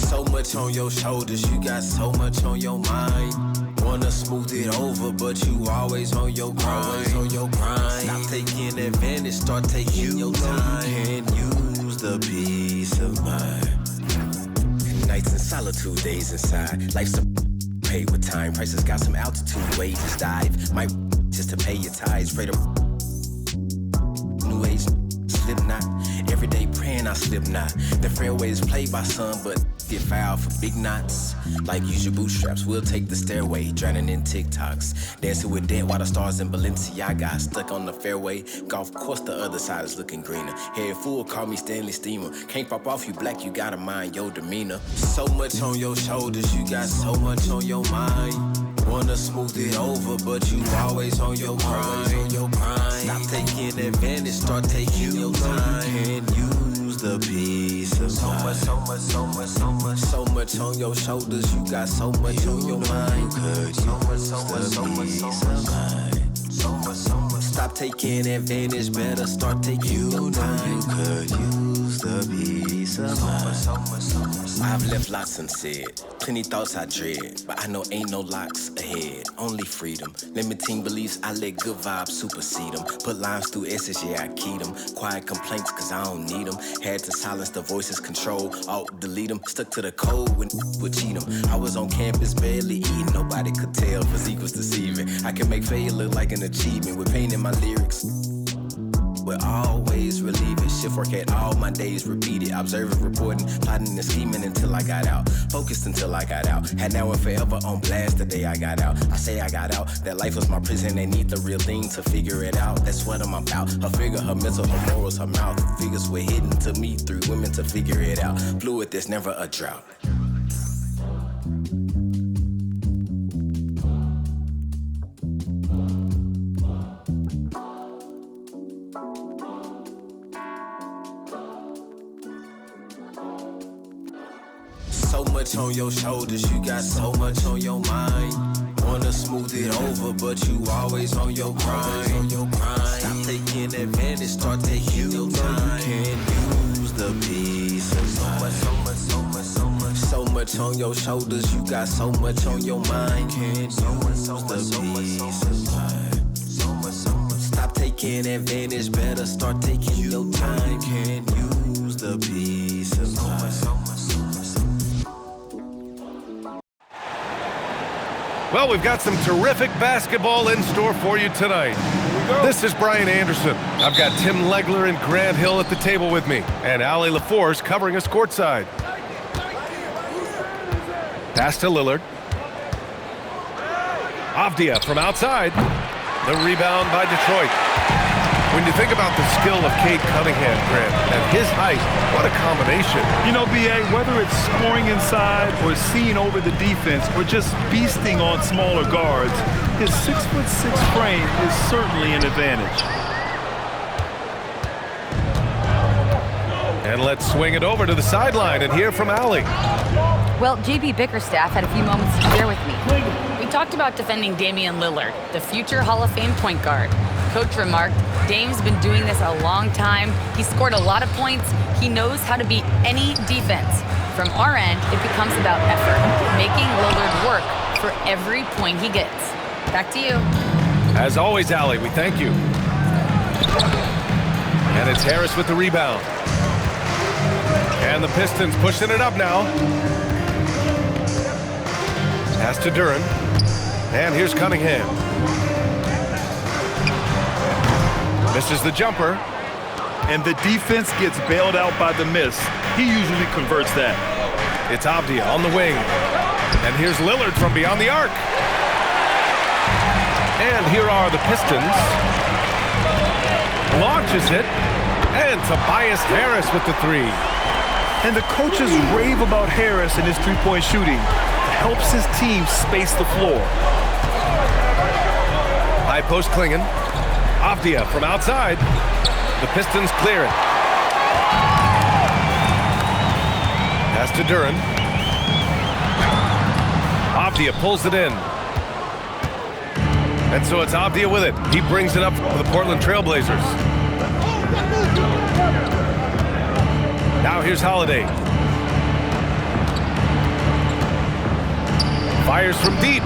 So much on your shoulders, you got so much on your mind. Wanna smooth it over, but you always on your grind. Stop taking advantage, start taking your time. You can use the peace of mind. Nights in solitude, days inside. Life's a pay with time. Prices got some altitude, wages dive. Might just to pay your tithes. Pray to new age slip not. Every day praying I slip not. The fairways played by some, but get fouled for big knots. Like use your bootstraps, we'll take the stairway. Drowning in TikToks, dancing with dead while the stars in Balenciaga. Stuck on the fairway, golf course the other side is looking greener. Head full, call me Stanley Steamer. Can't pop off you black, you gotta mind your demeanor. So much on your shoulders, you got so much on your mind. Wanna smooth it over, but you always on your grind. Stop taking advantage, start taking your time. You can use the peace of mind. So much on your shoulders, you got so much on your mind. Stop taking advantage, better start taking your time. You could use the peace of mind. I've left lots unsaid, plenty thoughts I dread, but I know ain't no locks ahead, only freedom. Limiting beliefs, I let good vibes supersede them. Put lines through S's, yeah, I keyed them. Quiet complaints, cause I don't need them. Had to silence the voices, control, alt, delete them. Stuck to the code when would cheat them. I was on campus, barely eating, nobody could tell, physique was deceiving. I can make failure look like an achievement with pain in my lyrics. But always relieve it. Shift work at all my days repeated. Observing, reporting, plotting and scheming until I got out. Focused until I got out. Had now and forever on blast the day I got out. I say I got out. That life was my prison. They need the real thing to figure it out. That's what I'm about. Her figure, her mental, her morals, her mouth. Figures were hidden to me through women to figure it out. Fluid, there's never a drought. So much on your shoulders, you got so much on your mind. Wanna smooth it over, but you always on your grind. Stop taking advantage, start taking your time. You can use the peace of mind. So much on your shoulders, you got so much on your mind. You can use the peace of mind. Stop taking advantage, better start taking your time. You can use the peace of mind. Well, we've got some terrific basketball in store for you tonight. This is Brian Anderson. I've got Tim Legler and Grant Hill at the table with me, and Ali LaForce covering us courtside. Pass to Lillard. Avdia from outside. The rebound by Detroit. When you think about the skill of Cade Cunningham, Grant, and his height, what a combination. You know, B.A., whether it's scoring inside or seeing over the defense or just beasting on smaller guards, his 6'6" frame is certainly an advantage. And let's swing it over to the sideline and hear from Ali. Well, J.B. Bickerstaff had a few moments to share with me. We talked about defending Damian Lillard, the future Hall of Fame point guard. Coach remarked, Dame's been doing this a long time. He scored a lot of points. He knows how to beat any defense. From our end, it becomes about effort, making Lillard work for every point he gets. Back to you. As always, Ali, we thank you. And it's Harris with the rebound. And the Pistons pushing it up now. Pass to Duren. And here's Cunningham. Misses the jumper. And the defense gets bailed out by the miss. He usually converts that. It's Avdia on the wing. And here's Lillard from beyond the arc. And here are the Pistons. Launches it. And Tobias Harris with the three. And the coaches rave about Harris and his three-point shooting. It helps his team space the floor. High post Klingon. Avdia from outside. The Pistons clear it. Pass to Duren. Avdia pulls it in. And so it's Avdia with it. He brings it up for the Portland Trailblazers. Now here's Holiday. Fires from deep.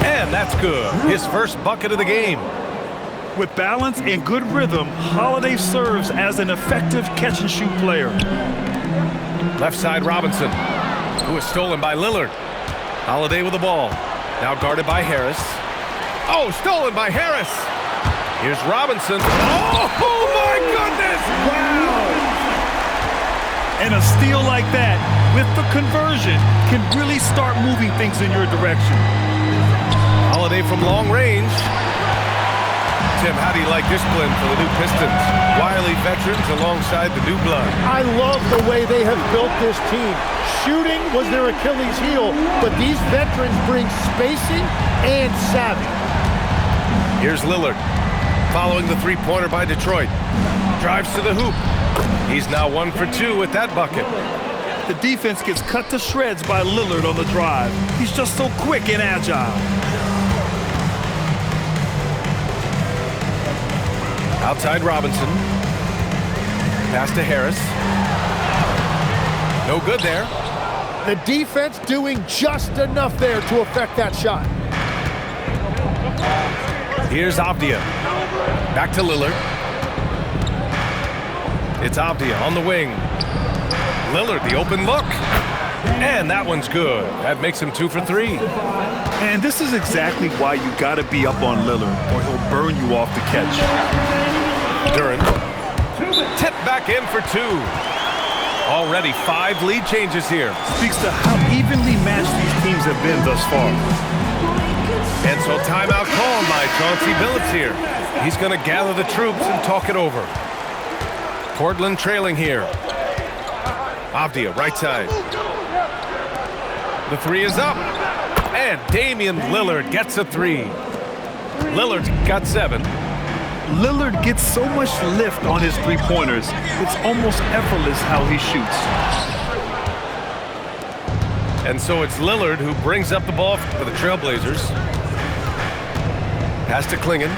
And that's good. His first bucket of the game. With balance and good rhythm, Holiday serves as an effective catch-and-shoot player. Left side Robinson, who is stolen by Lillard. Holiday with the ball. Now guarded by Harris. Oh, stolen by Harris. Here's Robinson. Oh my goodness! Wow! And a steal like that, with the conversion, can really start moving things in your direction. Holiday from long range. Tim, how do you like this blend for the new Pistons? Wily veterans alongside the new blood. I love the way they have built this team. Shooting was their Achilles heel, but these veterans bring spacing and savvy. Here's Lillard, following the three-pointer by Detroit. Drives to the hoop. He's now 1 for 2 with that bucket. The defense gets cut to shreds by Lillard on the drive. He's just so quick and agile. Outside Robinson. Pass to Harris. No good there. The defense doing just enough there to affect that shot. Here's Avdia. Back to Lillard. It's Avdia on the wing. Lillard, the open look. And that one's good. That makes him 2 for 3. And this is exactly why you got to be up on Lillard, or he'll burn you off the catch. Duren. Tip back in for 2. Already 5 lead changes here. Speaks to how evenly matched these teams have been thus far. And so timeout called by Chauncey Billups here. He's going to gather the troops and talk it over. Portland trailing here. Avdia, right side. The 3 is up. And Damian Lillard gets a 3. Lillard's got 7. Lillard gets so much lift on his three-pointers, it's almost effortless how he shoots. And so it's Lillard who brings up the ball for the Trailblazers. Pass to Klingon.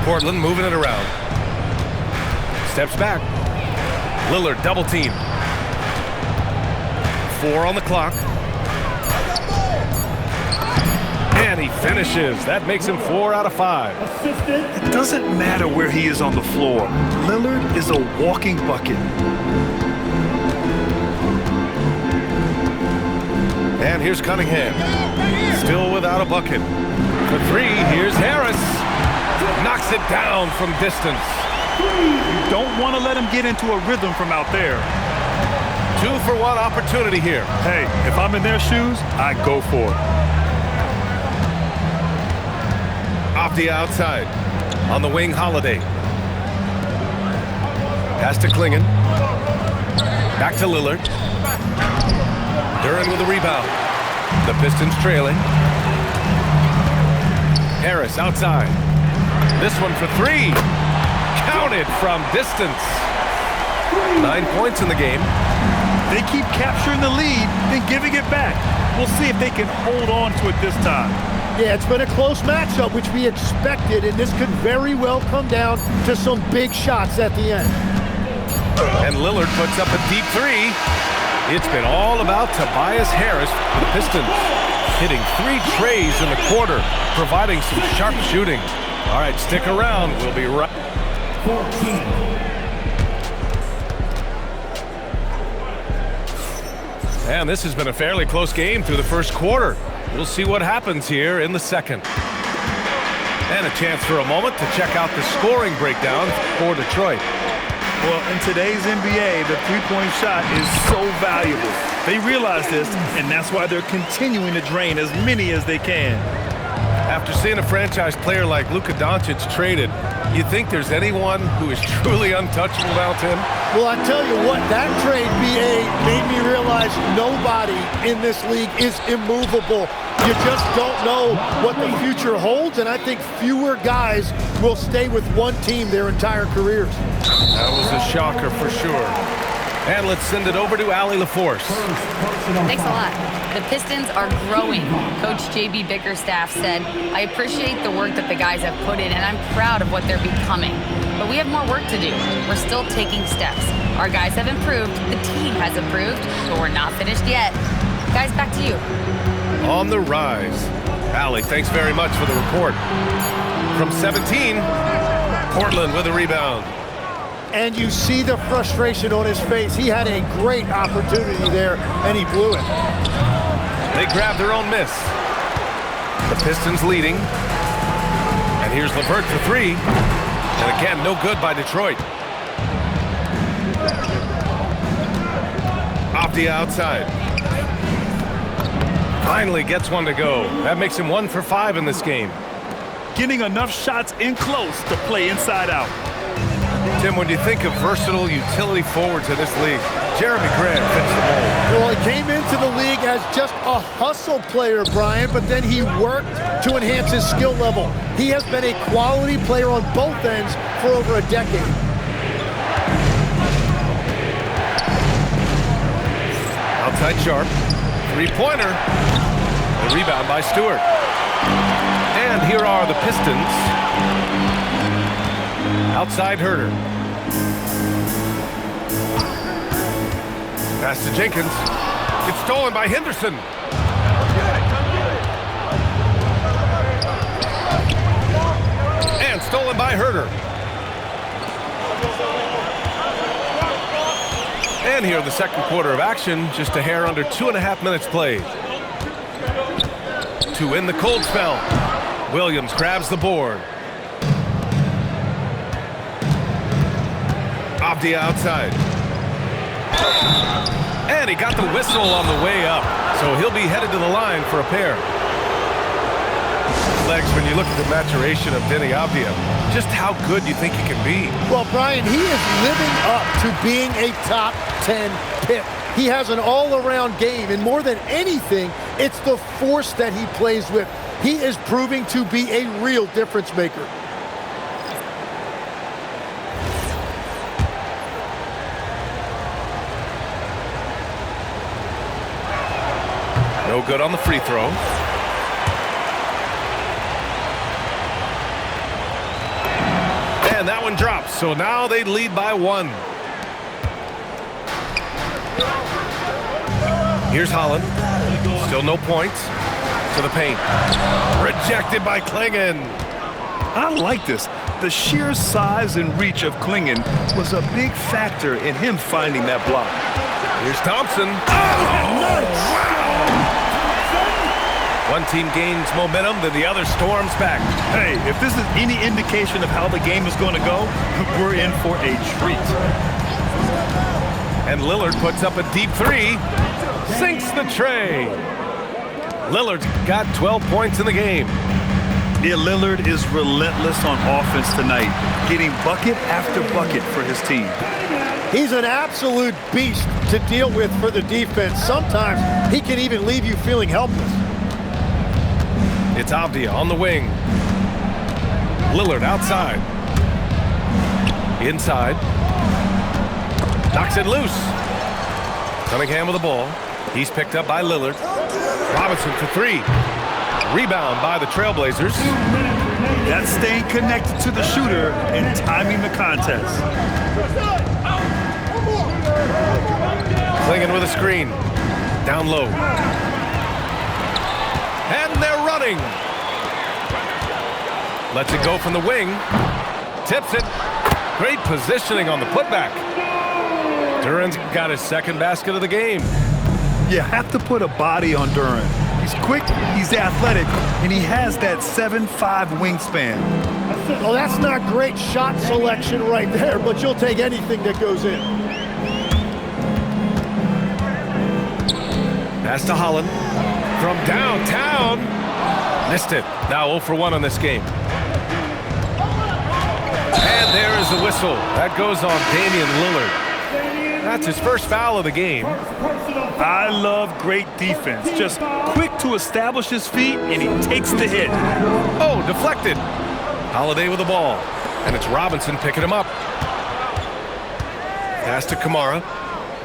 Portland moving it around. Steps back. Lillard double team. 4 on the clock. And he finishes. That makes him 4 out of 5. It doesn't matter where he is on the floor. Lillard is a walking bucket. And here's Cunningham. Still without a bucket. For 3, here's Harris. Knocks it down from distance. You don't want to let him get into a rhythm from out there. 2 for 1 opportunity here. Hey, if I'm in their shoes, I go for it. Avdia outside. On the wing, Holiday. Pass to Klingon. Back to Lillard. Duren with the rebound. The Pistons trailing. Harris outside. This one for 3. Counted from distance. 9 points in the game. They keep capturing the lead, then giving it back. We'll see if they can hold on to it this time. Yeah, it's been a close matchup, which we expected, and this could very well come down to some big shots at the end. And Lillard puts up a deep 3. It's been all about Tobias Harris for the Pistons, hitting 3 trays in the quarter, providing some sharp shooting. All right, stick around. We'll be right. 14. And this has been a fairly close game through the first quarter. We'll see what happens here in the second. And a chance for a moment to check out the scoring breakdown for Detroit. Well, in today's NBA, the three-point shot is so valuable. They realize this, and that's why they're continuing to drain as many as they can. After seeing a franchise player like Luka Doncic traded, you think there's anyone who is truly untouchable now, Tim? Well, I tell you what, that trade, BA, made me realize nobody in this league is immovable. You just don't know what the future holds, and I think fewer guys will stay with one team their entire careers. That was a shocker for sure. And let's send it over to Allie LaForce. Thanks a lot. The Pistons are growing. Coach J.B. Bickerstaff said, I appreciate the work that the guys have put in, and I'm proud of what they're becoming. But we have more work to do. We're still taking steps. Our guys have improved, the team has improved, but we're not finished yet. Guys, back to you. On the rise. Allie, thanks very much for the report. From 17, Portland with a rebound. And you see the frustration on his face. He had a great opportunity there, and he blew it. They grab their own miss. The Pistons leading. And here's LeVert for three. And again, no good by Detroit. Off the outside. Finally gets one to go. That makes him 1 for 5 in this game. Getting enough shots in close to play inside out. Tim, when you think of versatile utility forwards in this league, Jeremy Grant fits the mold. Well, he came into the league as just a hustle player, Brian, but then he worked to enhance his skill level. He has been a quality player on both ends for over a decade. Outside Sharp. Three-pointer. The rebound by Stewart. And here are the Pistons. Outside Herter. Pass to Jenkins. It's stolen by Henderson. And stolen by Herter. And here the second quarter of action, just a hair under 2.5 minutes played. To win the cold spell, Williams grabs the board. Off the outside. And he got the whistle on the way up, so he'll be headed to the line for a pair. Legs, when you look at the maturation of Deni Avdija, just how good do you think he can be? Well, Brian, he is living up to being a top 10 pick. He has an all-around game, and more than anything, it's the force that he plays with. He is proving to be a real difference maker. No good on the free throw. And that one drops, so now they lead by 1. Here's Holland. Still no points. To the paint. Rejected by Klingon. I like this. The sheer size and reach of Klingon was a big factor in him finding that block. Here's Thompson. Wow! One team gains momentum, then the other storms back. Hey, if this is any indication of how the game is going to go, we're in for a treat. And Lillard puts up a deep three. Sinks the tray. Lillard's got 12 points in the game. Yeah, Lillard is relentless on offense tonight, getting bucket after bucket for his team. He's an absolute beast to deal with for the defense. Sometimes he can even leave you feeling helpless. It's Avdija on the wing. Lillard outside. Inside. Knocks it loose. Cunningham with the ball. He's picked up by Lillard. Robinson for three. Rebound by the Trailblazers. That's staying connected to the shooter and timing the contest. Klingon with a screen. Down low. And they're running. Lets it go from the wing. Tips it. Great positioning on the putback. Duran's got his second basket of the game. You have to put a body on Duran. He's quick, he's athletic, and he has that 7'5" wingspan. Well, that's not great shot selection right there, but you'll take anything that goes in. Pass to Holland. From downtown. Missed it. Now 0 for 1 on this game. And there is the whistle. That goes on Damian Lillard. That's his first foul of the game. I love great defense. Just quick to establish his feet, and he takes the hit. Oh, deflected. Holiday with the ball. And it's Robinson picking him up. Pass to Kamara.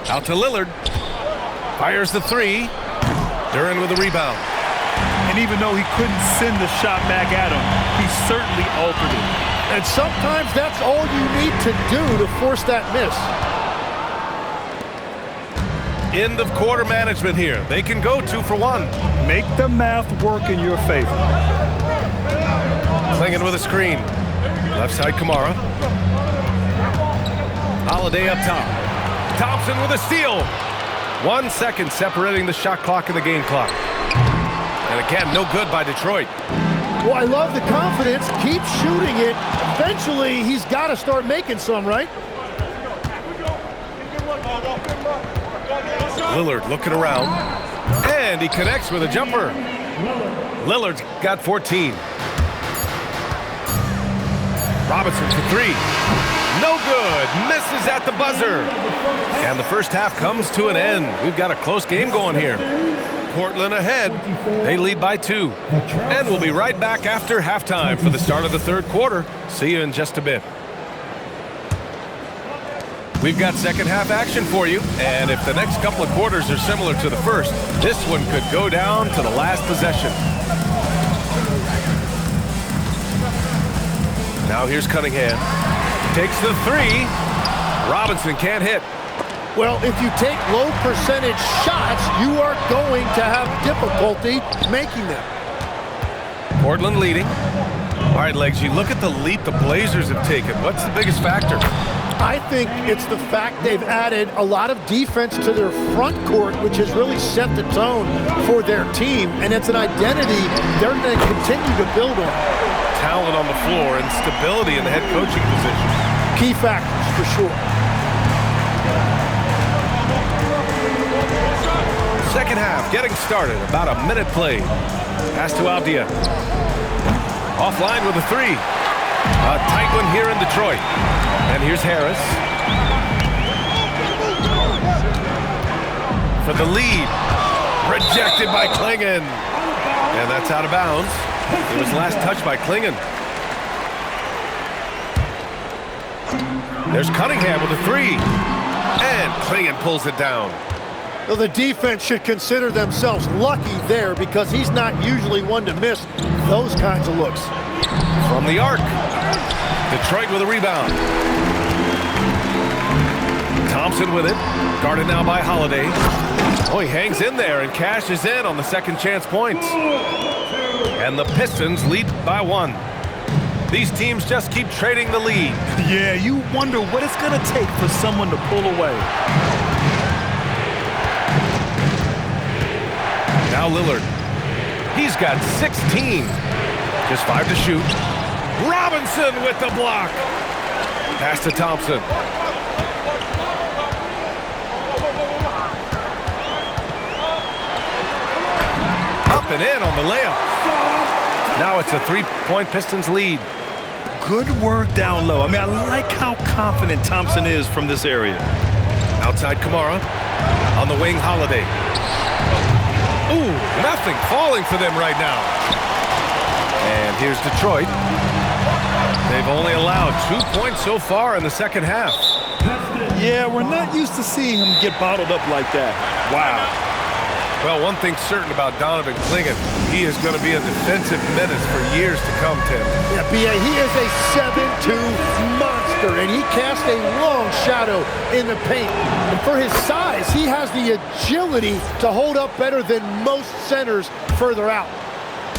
Out to Lillard. Fires the three. Duran with the rebound. And even though he couldn't send the shot back at him, he certainly altered it. And sometimes that's all you need to do to force that miss. end of quarter management here. They can go 2 for 1. Make the math work in your favor. Clingan with a screen. Left side, Kamara. Holiday up top. Thompson with a steal. 1 second separating the shot clock and the game clock. And again, no good by Detroit. Well, I love the confidence. Keep shooting it. Eventually, he's got to start making some, right? Lillard looking around. And he connects with a jumper. Lillard's got 14. Robinson for 3. No good. Misses at the buzzer. And the first half comes to an end. We've got a close game going here. Portland ahead. They lead by 2. And we'll be right back after halftime for the start of the third quarter. See you in just a bit. We've got second half action for you. And if the next couple of quarters are similar to the first, this one could go down to the last possession. Now here's Cunningham. Takes the 3. Robinson can't hit. Well, if you take low percentage shots, you are going to have difficulty making them. Portland leading. All right, Legs, you look at the leap the Blazers have taken. What's the biggest factor? I think it's the fact they've added a lot of defense to their front court, which has really set the tone for their team, and it's an identity they're going to continue to build on. Talent on the floor and stability in the head coaching position. Key factors, for sure. Second half getting started. About a minute played. Pass to Avdia. Offline with a 3. A tight one here in Detroit. And here's Harris. For the lead. Rejected by Clingan. And that's out of bounds. It was last touched by Clingan. There's Cunningham with a 3. And Clingan pulls it down. Well, the defense should consider themselves lucky there because he's not usually one to miss those kinds of looks. From the arc. Detroit with a rebound. Thompson with it. Guarded now by Holiday. Oh, he hangs in there and cashes in on the second chance points. And the Pistons lead by 1. These teams just keep trading the lead. Yeah, you wonder what it's going to take for someone to pull away. Now Lillard. He's got 16. Just 5 to shoot. Robinson with the block. Pass to Thompson. Up and in on the layup. Now it's a 3-point Pistons lead. Good work down low. I mean, I like how confident Thompson is from this area. Outside Kamara. On the wing, Holiday. Ooh, nothing falling for them right now. And here's Detroit. They've only allowed 2 points so far in the second half. Yeah, we're not used to seeing him get bottled up like that. Wow. Well, one thing's certain about Donovan Clingan. He is going to be a defensive menace for years to come, Tim. Yeah, B.A., he is a 7'2" monster, and he casts a long shadow in the paint. And for his size, he has the agility to hold up better than most centers further out.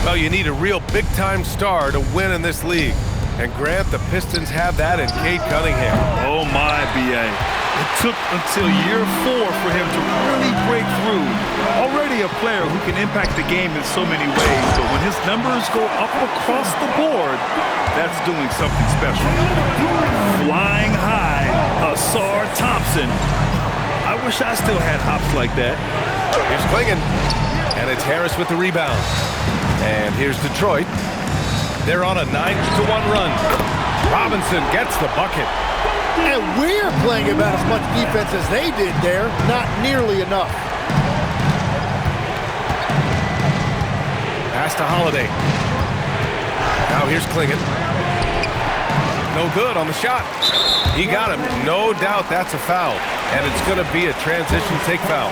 Well, you need a real big-time star to win in this league. And Grant, the Pistons have that in Cade Cunningham. Oh, my, B.A. It took until year 4 for him to really break through. Already a player who can impact the game in so many ways, but when his numbers go up across the board, that's doing something special. Flying high, Ausar Thompson. I wish I still had hops like that. Here's Clingan, and it's Harris with the rebound. And here's Detroit. They're on a 9-1 run. Robinson gets the bucket. And we're playing about as much defense as they did there. Not nearly enough. Pass to Holiday. Now here's Clingan. No good on the shot. He got him. No doubt that's a foul. And it's going to be a transition take foul.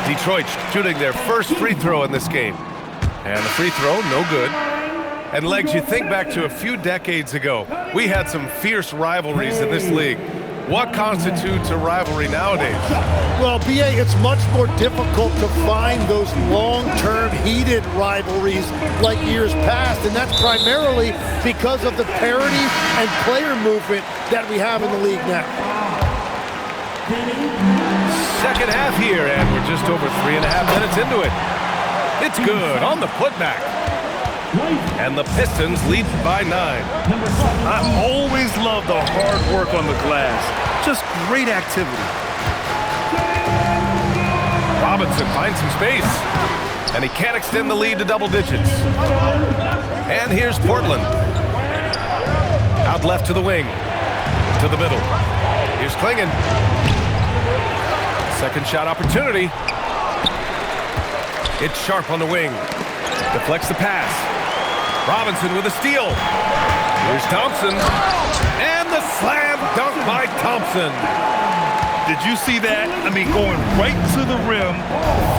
Detroit shooting their first free throw in this game. And the free throw, no good. And Legs, you think back to a few decades ago, we had some fierce rivalries in this league. What constitutes a rivalry nowadays? Well, B.A., it's much more difficult to find those long-term heated rivalries like years past, and that's primarily because of the parity and player movement that we have in the league now. Second half here, and we're just over 3.5 minutes into it. It's good on the putback. And the Pistons lead by 9. I always love the hard work on the glass. Just great activity. Robinson finds some space, and he can't extend the lead to double digits. And here's Portland. Out left to the wing, to the middle. Here's Klingon. Second shot opportunity. It's Sharp on the wing. Deflects the pass. Robinson with a steal. Here's Thompson. And the slam dunk by Thompson. Did you see that? I mean, going right to the rim.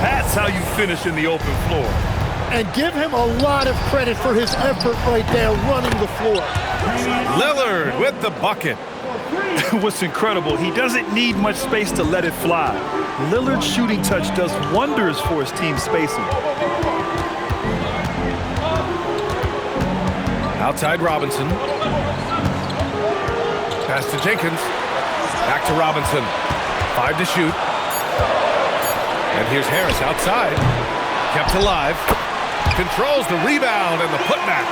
That's how you finish in the open floor. And give him a lot of credit for his effort right there running the floor. Lillard with the bucket. What's incredible, he doesn't need much space to let it fly. Lillard's shooting touch does wonders for his team spacing. Outside Robinson. Pass to Jenkins. Back to Robinson. 5 to shoot. And here's Harris outside. Kept alive. Controls the rebound and the putback.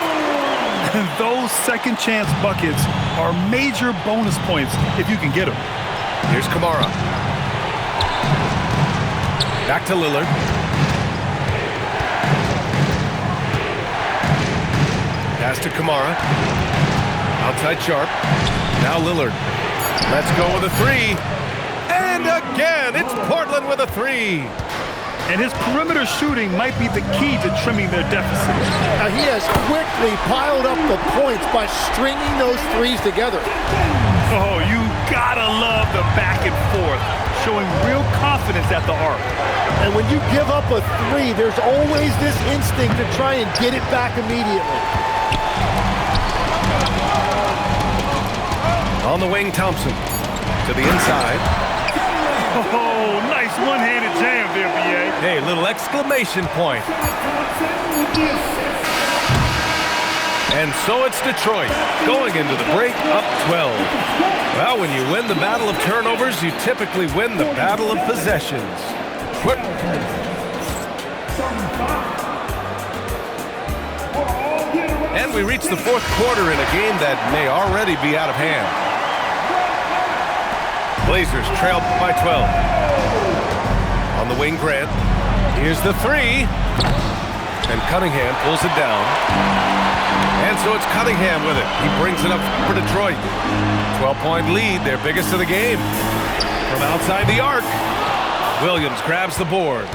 Those second chance buckets are major bonus points if you can get them. Here's Kamara. Back to Lillard. Pass to Kamara. Outside Sharp. Now Lillard. Let's go with a 3. And again, it's Portland with a 3. And his perimeter shooting might be the key to trimming their deficit. Now, he has quickly piled up the points by stringing those threes together. Oh, you gotta love the back and forth, showing real confidence at the arc. And when you give up a 3, there's always this instinct to try and get it back immediately. On the wing, Thompson. To the inside. Oh, nice one-handed jam there, B.A. Hey, little exclamation point. And so it's Detroit, going into the break up 12. Well, when you win the battle of turnovers, you typically win the battle of possessions. And we reach the fourth quarter in a game that may already be out of hand. Blazers trail by 12. On the wing, Grant. Here's the 3. And Cunningham pulls it down. And so it's Cunningham with it. He brings it up for Detroit. 12-point lead, their biggest of the game. From outside the arc, Williams grabs the board.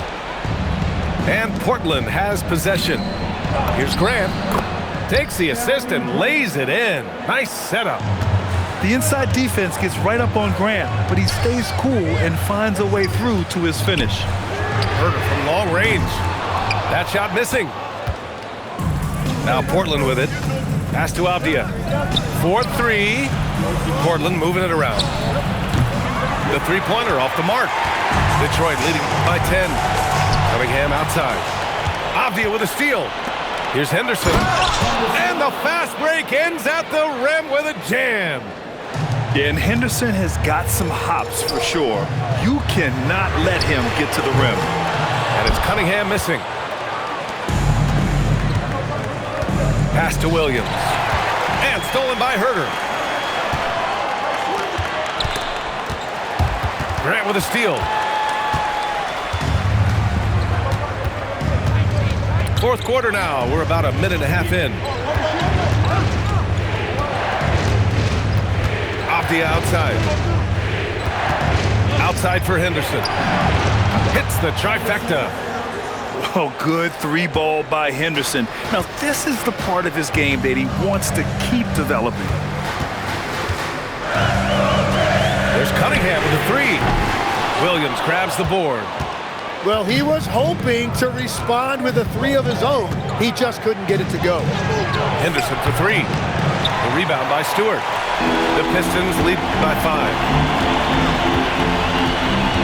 And Portland has possession. Here's Grant. Takes the assist and lays it in. Nice setup. The inside defense gets right up on Grant, but he stays cool and finds a way through to his finish. Herter from long range. That shot missing. Now Portland with it. Pass to Avdia. 4-3. Portland moving it around. The three-pointer off the mark. Detroit leading by 10. Cunningham outside. Avdia with a steal. Here's Henderson. And the fast break ends at the rim with a jam. Yeah, and Henderson has got some hops for sure. You cannot let him get to the rim. And it's Cunningham missing. Pass to Williams. And stolen by Herter. Grant with a steal. Fourth quarter now. We're about a minute and a half in. Avdia outside. Outside for Henderson. Hits the trifecta. Oh, good three ball by Henderson. Now, this is the part of his game that he wants to keep developing. There's Cunningham with a 3. Williams grabs the board. Well, he was hoping to respond with a 3 of his own. He just couldn't get it to go. Henderson for 3. The rebound by Stewart. The Pistons lead by 5.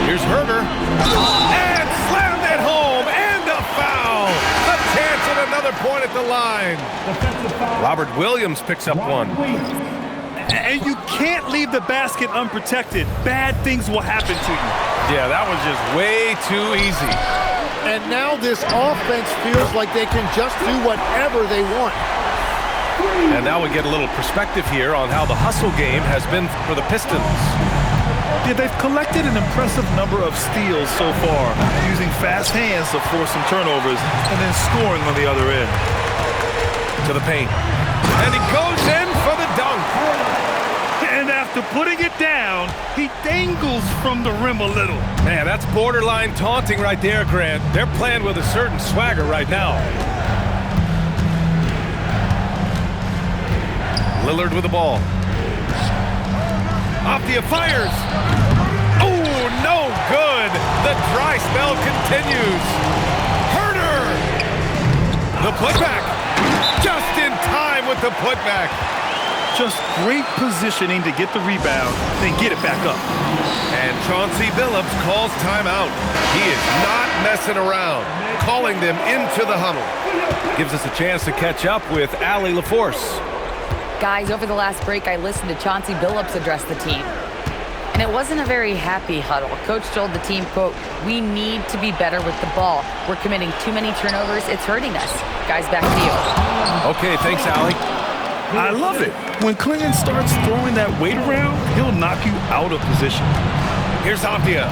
Here's Herder. And slammed it home. And a foul. A chance at another point at the line. Robert Williams picks up one. And you can't leave the basket unprotected. Bad things will happen to you. Yeah, that was just way too easy. And now this offense feels like they can just do whatever they want. And now we get a little perspective here on how the hustle game has been for the Pistons. Yeah, they've collected an impressive number of steals so far, using fast hands to force some turnovers and then scoring on the other end. To the paint. And he goes in for the dunk. And after putting it down, he dangles from the rim a little. Man, that's borderline taunting right there, Grant. They're playing with a certain swagger right now. Lillard with the ball. Optia fires. Oh, no good. The dry spell continues. Herder. The putback. Just in time with the putback. Just great positioning to get the rebound, then get it back up. And Chauncey Billups calls timeout. He is not messing around, calling them into the huddle. Gives us a chance to catch up with Allie LaForce. Guys, over the last break, I listened to Chauncey Billups address the team. And it wasn't a very happy huddle. Coach told the team, quote, "We need to be better with the ball. We're committing too many turnovers. It's hurting us." Guys, back to you. Okay, thanks, Allie. I love it. When Clinton starts throwing that weight around, he'll knock you out of position. Here's Optia.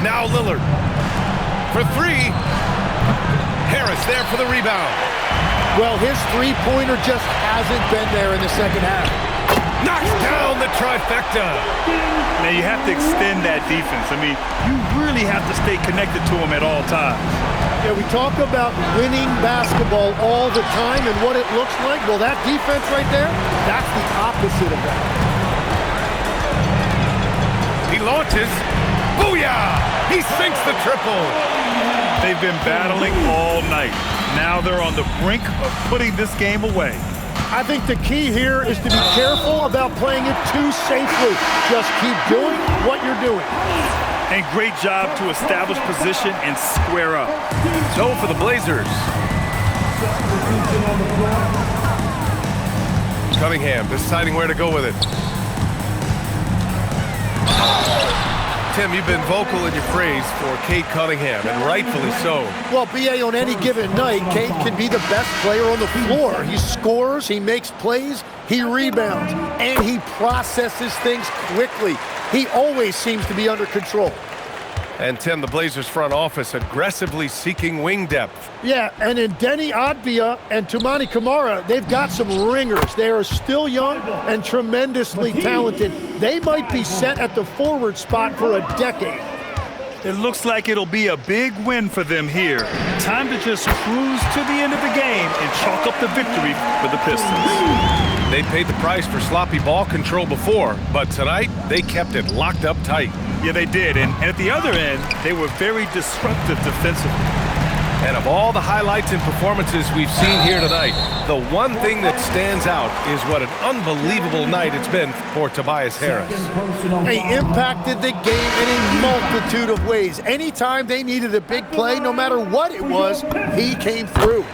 Now Lillard. For 3. Harris there for the rebound. Well, his three-pointer just hasn't been there in the second half. Knocks down the trifecta. Now you have to extend that defense. I mean, you really have to stay connected to him at all times. Yeah, we talk about winning basketball all the time and what it looks like. Well, that defense right there, that's the opposite of that. He launches. Booyah! He sinks the triple. They've been battling all night. Now they're on the brink of putting this game away. I think the key here is to be careful about playing it too safely. Just keep doing what you're doing. And great job to establish position and square up. So for the Blazers. Cunningham deciding where to go with it. Tim, you've been vocal in your praise for Cade Cunningham, and rightfully so. Well, BA, on any given night, Cade can be the best player on the floor. He scores, he makes plays, he rebounds, and he processes things quickly. He always seems to be under control. And Tim, the Blazers front office aggressively seeking wing depth. Yeah, and in Denny Adbia and Toumani Camara, they've got some ringers. They are still young and tremendously talented. They might be set at the forward spot for a decade. It looks like it'll be a big win for them here. Time to just cruise to the end of the game and chalk up the victory for the Pistons. They paid the price for sloppy ball control before, but tonight they kept it locked up tight. Yeah, they did. And at the other end, they were very disruptive defensively. And of all the highlights and performances we've seen here tonight, the one thing that stands out is what an unbelievable night it's been for Tobias Harris. He impacted the game in a multitude of ways. Anytime they needed a big play, no matter what it was, he came through.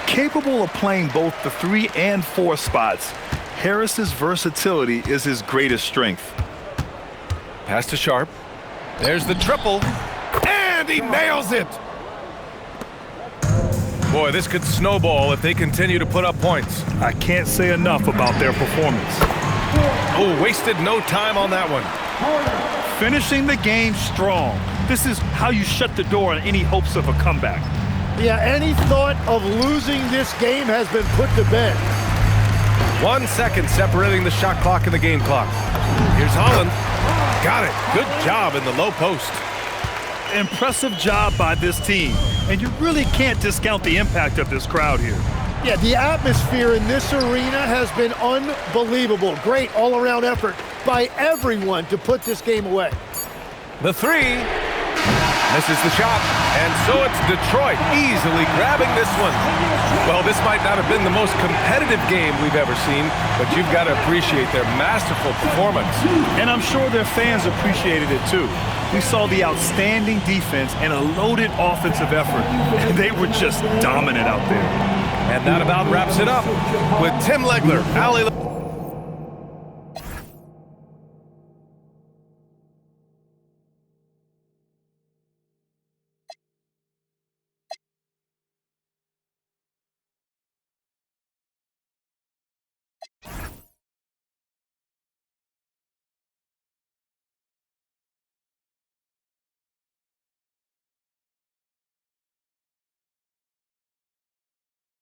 Capable of playing both the 3 and 4 spots, Harris's versatility is his greatest strength. Pass to Sharp. There's the triple. And he nails it! Boy, this could snowball if they continue to put up points. I can't say enough about their performance. Oh, wasted no time on that one. Finishing the game strong. This is how you shut the door on any hopes of a comeback. Yeah, any thought of losing this game has been put to bed. 1 second separating the shot clock and the game clock. Here's Holland. Got it. Good job in the low post. Impressive job by this team. And you really can't discount the impact of this crowd here. Yeah, the atmosphere in this arena has been unbelievable. Great all-around effort by everyone to put this game away. The 3. Misses the shot, and so it's Detroit easily grabbing this one. Well, this might not have been the most competitive game we've ever seen, but you've got to appreciate their masterful performance. And I'm sure their fans appreciated it too. We saw the outstanding defense and a loaded offensive effort. They were just dominant out there. And that about wraps it up with Tim Legler, Ali